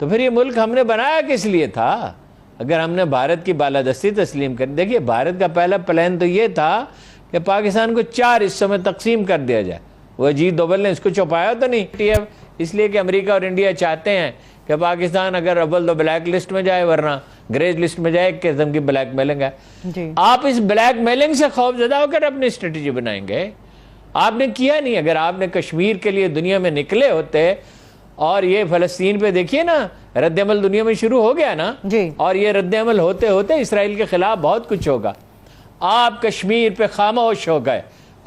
تو پھر یہ ملک ہم نے بنایا کس لیے تھا اگر ہم نے بھارت کی بالادستی تسلیم کر؟ دیکھیے بھارت کا پہلا پلان تو یہ تھا کہ پاکستان کو 4 حصوں میں تقسیم کر دیا جائے. وہ اجیت دوول نے اس کو چھپایا تو نہیں، اس لیے کہ امریکہ اور انڈیا چاہتے ہیں کہ پاکستان اگر اول تو بلیک لسٹ میں جائے، ورنہ گریز لسٹ میں جائے. ایک قسم کی بلیک میلنگ ہے. آپ اس بلیک میلنگ سے خوف زدہ ہو کر اپنی اسٹریٹجی بنائیں گے. آپ نے کیا نہیں. اگر آپ نے کشمیر کے لیے دنیا میں نکلے ہوتے، اور یہ فلسطین پہ دیکھیے نا رد عمل دنیا میں شروع ہو گیا نا، اور یہ رد عمل ہوتے ہوتے اسرائیل کے خلاف بہت کچھ ہوگا. آپ کشمیر پہ خاموش ہو گئے،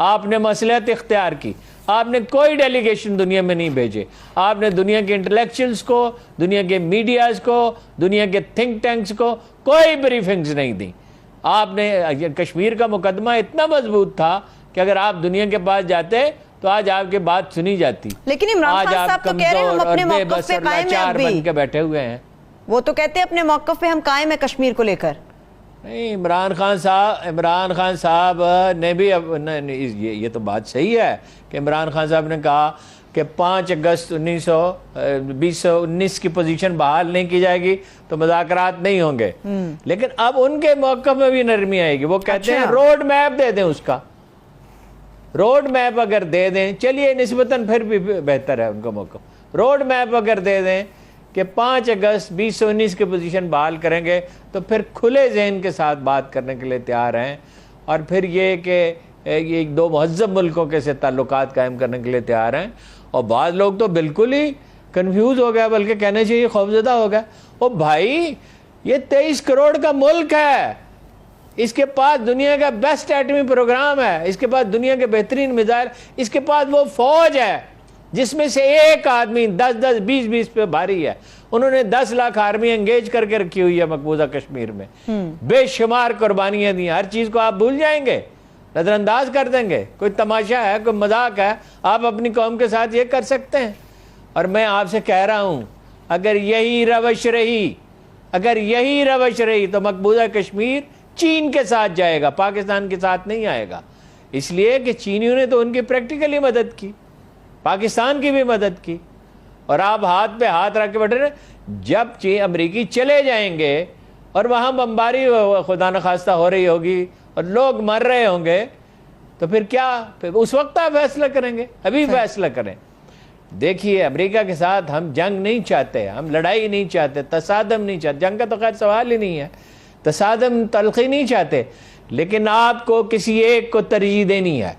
آپ نے مصلحت اختیار کی، آپ نے کوئی ڈیلیگیشن دنیا میں نہیں بھیجے، آپ نے دنیا کے انٹلیکچوئلز کو، دنیا کے میڈیاز کو، دنیا کے تھنک ٹینکس کو کوئی بریفنگز نہیں دی. آپ نے کشمیر کا مقدمہ اتنا مضبوط تھا کہ اگر آپ دنیا کے پاس جاتے تو آج آپ کی بات سنی جاتی. لیکن عمران خان صاحب تو کہہ رہے ہیں ہم اپنے موقف پہ قائم ہیں. اب بن کے بیٹھے ہوئے ہیں. وہ تو کہتے ہیں اپنے موقف پہ ہم قائم ہیں کشمیر کو لے کر. نہیں، عمران خان صاحب نے بھی یہ تو بات صحیح ہے کہ عمران خان صاحب نے کہا کہ 5 اگست 2019 کی پوزیشن بحال نہیں کی جائے گی تو مذاکرات نہیں ہوں گے. لیکن اب ان کے موقف میں بھی نرمی آئے گی. وہ کہتے ہیں روڈ میپ دے دیں. اس کا روڈ میپ اگر دے دیں، چلیے نسبتاً پھر بھی بہتر ہے ان کا موقف. روڈ میپ اگر دے دیں کہ 5 اگست 2019 کی پوزیشن بحال کریں گے تو پھر کھلے ذہن کے ساتھ بات کرنے کے لیے تیار ہیں. اور پھر یہ کہ یہ 2 مہذب ملکوں کے سے تعلقات قائم کرنے کے لیے تیار ہیں. اور بعض لوگ تو بالکل ہی کنفیوز ہو گیا، بلکہ کہنے چاہیے خوفزدہ ہو گیا. او بھائی، یہ 23 کروڑ کا ملک ہے، اس کے پاس دنیا کا بیسٹ ایٹمی پروگرام ہے، اس کے پاس دنیا کے بہترین میزائل، اس کے پاس وہ فوج ہے جس میں سے ایک آدمی 10 20 پہ بھاری ہے. انہوں نے 10 لاکھ آرمی انگیج کر کے رکھی ہوئی ہے مقبوضہ کشمیر میں. بے شمار قربانیاں دی. ہر چیز کو آپ بھول جائیں گے، نظر انداز کر دیں گے. کوئی تماشا ہے، کوئی مذاق ہے؟ آپ اپنی قوم کے ساتھ یہ کر سکتے ہیں؟ اور میں آپ سے کہہ رہا ہوں اگر یہی روش رہی تو مقبوضہ کشمیر چین کے ساتھ جائے گا، پاکستان کے ساتھ نہیں آئے گا. اس لیے کہ چینیوں نے تو ان کی پریکٹیکلی مدد کی، پاکستان کی بھی مدد کی. اور آپ ہاتھ پہ ہاتھ رکھ کے بیٹھے رہے. جب امریکی چلے جائیں گے اور وہاں بمباری خدا نخواستہ ہو رہی ہوگی اور لوگ مر رہے ہوں گے تو پھر کیا؟ اس وقت آپ فیصلہ کریں گے. ابھی فیصلہ کریں. دیکھیے امریکہ کے ساتھ ہم جنگ نہیں چاہتے، ہم لڑائی نہیں چاہتے، تصادم نہیں چاہتے. جنگ کا تو خیر سوال ہی نہیں ہے. تصادم تلخی نہیں چاہتے. لیکن آپ کو کسی ایک کو ترجیح دینی ہے.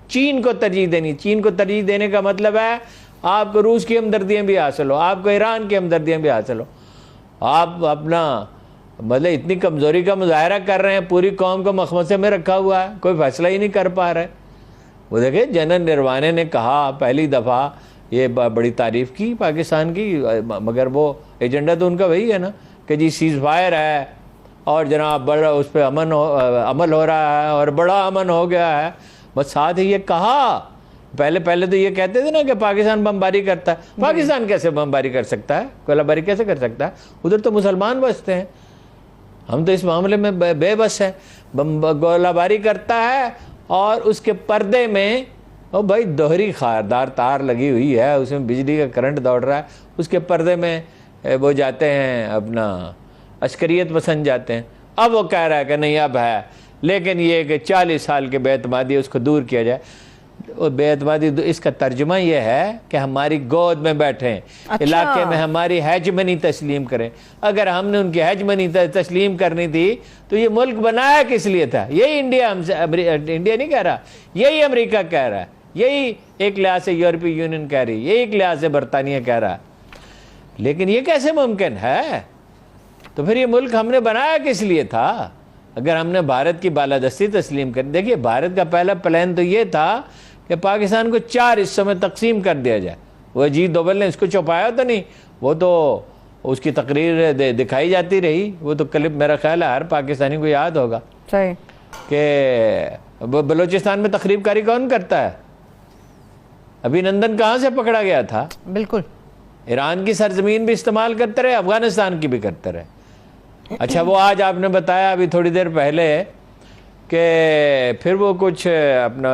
چین کو ترجیح دینی. چین کو ترجیح دینے کا مطلب ہے آپ کو روس کی ہمدردیاں بھی حاصل ہو، آپ کو ایران کی ہمدردیاں بھی حاصل ہو. آپ اپنا مطلب اتنی کمزوری کا مظاہرہ کر رہے ہیں، پوری قوم کو مخمصے میں رکھا ہوا ہے، کوئی فیصلہ ہی نہیں کر پا رہے. وہ دیکھیں جنرل نروانے نے کہا پہلی دفعہ، یہ بڑی تعریف کی پاکستان کی، مگر وہ ایجنڈا تو ان کا وہی ہے نا کہ جی سیز فائر ہے اور جناب بڑا اس پہ عمل ہو رہا ہے اور بڑا امن ہو گیا ہے. بس ساتھ ہی یہ کہا، پہلے تو یہ کہتے تھے نا کہ پاکستان بمباری کرتا ہے. پاکستان کیسے بمباری کر سکتا ہے؟ گولہ باری کیسے کر سکتا ہے؟ ادھر تو مسلمان بستے ہیں. ہم تو اس معاملے میں بے بس ہیں. گولہ باری کرتا ہے اور اس کے پردے میں او بھائی دوہری خاردار تار لگی ہوئی ہے، اس میں بجلی کا کرنٹ دوڑ رہا ہے، اس کے پردے میں وہ جاتے ہیں اپنا عسکریت پسند جاتے ہیں. اب وہ کہہ رہا ہے کہ نہیں اب ہے، لیکن یہ کہ 40 سال کے بے اعتمادی اس کو دور کیا جائے. بے اعتمادی اس کا ترجمہ یہ ہے کہ ہماری گود میں بیٹھیں، علاقے میں ہماری ہیجمنی تسلیم کریں. اگر ہم نے ان کی ہیجمنی تسلیم کرنی تھی تو یہ ملک بنایا کس لیے تھا؟ یہی انڈیا انڈیا نہیں کہہ رہا، یہی امریکہ کہہ رہا ہے، یہی ایک لحاظ سے یورپی یونین کہہ رہی ہے، یہی ایک لحاظ سے برطانیہ کہہ رہا ہے. لیکن یہ کیسے ممکن ہے؟ تو پھر یہ ملک ہم نے بنایا کس لیے تھا اگر ہم نے بھارت کی بالادستی تسلیم کر؟ دیکھیے بھارت کا پہلا پلان تو یہ تھا کہ پاکستان کو 4 حصوں میں تقسیم کر دیا جائے. وہ اجیت دوول نے اس کو چھپایا تو نہیں، وہ تو اس کی تقریر دکھائی جاتی رہی. وہ تو کلپ میرا خیال ہے ہر پاکستانی کو یاد ہوگا کہ بلوچستان میں تقریب کاری کون کرتا ہے؟ ابھی نندن کہاں سے پکڑا گیا تھا؟ بالکل ایران کی سرزمین بھی استعمال کرتے رہے، افغانستان کی بھی کرتے رہے. اچھا وہ آج آپ نے بتایا ابھی تھوڑی دیر پہلے کہ پھر وہ کچھ اپنا